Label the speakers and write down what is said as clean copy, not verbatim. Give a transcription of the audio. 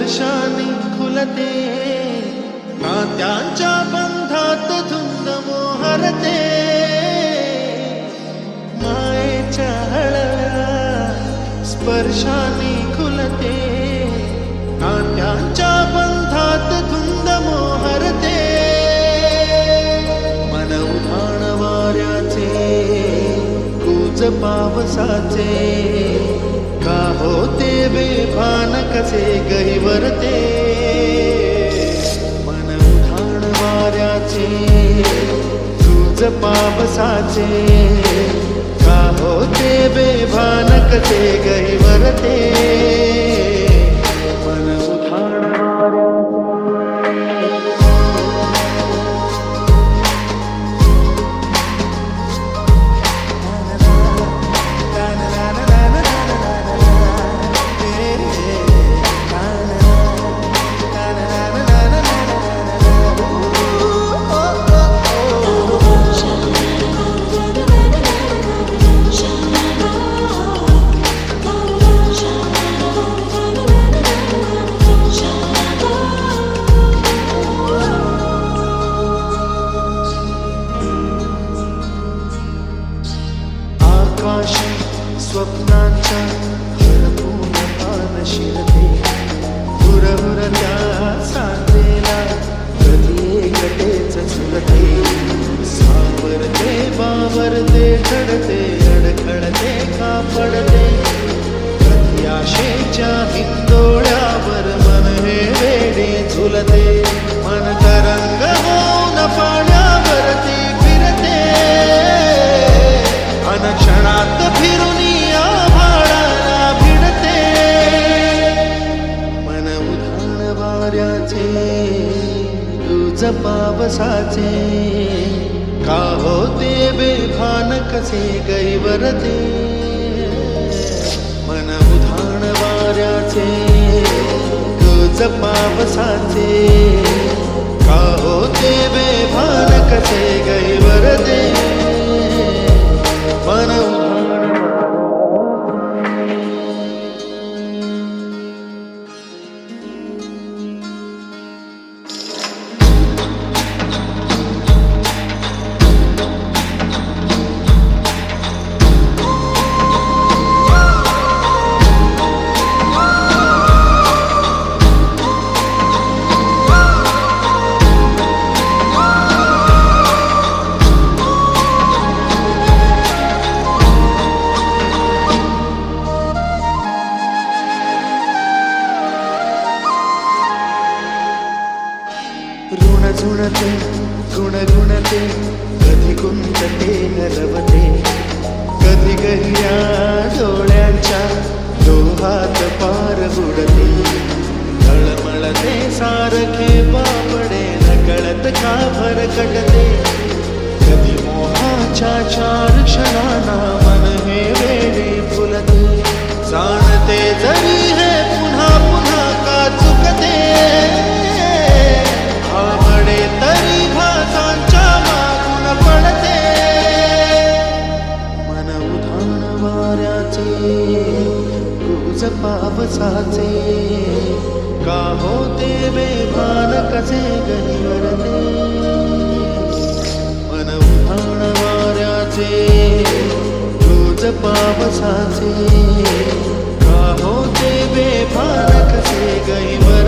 Speaker 1: स्पर्शाने खुलते, नात्यांच्या बंधात धुंद मोहरते. मायेच्या हळव्या स्पर्शाने खुलते, नात्यांच्या बंधात धुंद मोहरते. मन उधाण वाऱ्याचे, कूच पावसाचे, का होते बेभान कसे गहिवरते. मन उधाण वाऱ्याचे, कूच पावसाचे, का होते बेभान कसे गहिवरते. मन उधाण आकाशी स्वप्नांच्या हरपून पान शिरते. हुरहुरत्या सांजेला कधी एकटेच झुलते. सावरते बावरते घडते, अडखळते का पडते. कधी आशेच्या हिंदोळ्यावर मन हे वेडे झुलते. मन तरंग होऊन पाण्यावरती फिरते. क्षणात फिरून आभाळाला भिडते. मन उधाण वाऱ्याचे, तुझ पावसाचे, का होते बेभान कसे गहिवरते. मन उधाण वाऱ्याचे, तुझ पावसाचे, का होते बेभान कसे गहिवरते. मन झुणते गुणगुणते, कधी कुंतते हरवते. कधी गहिया डोळ्यांच्या डोहात पार बुडते. तळमळते सारखे बापडे, नकळत का भरकटते. कधी मोहाच्या चार क्षणांना मन हे वेडे फुलते. जाणते जरी हे पुन्हा पुन्हा का चुकते. आवडे तरी भासांच्या मागून पडते. मन उधाण वाऱ्याचे, कूच पावसाचे, का होते बेभान कसे गहिवरते. मन उधाण वाऱ्याचे, कूच पावसाचे, का होते बेभान कसे गहिवरते.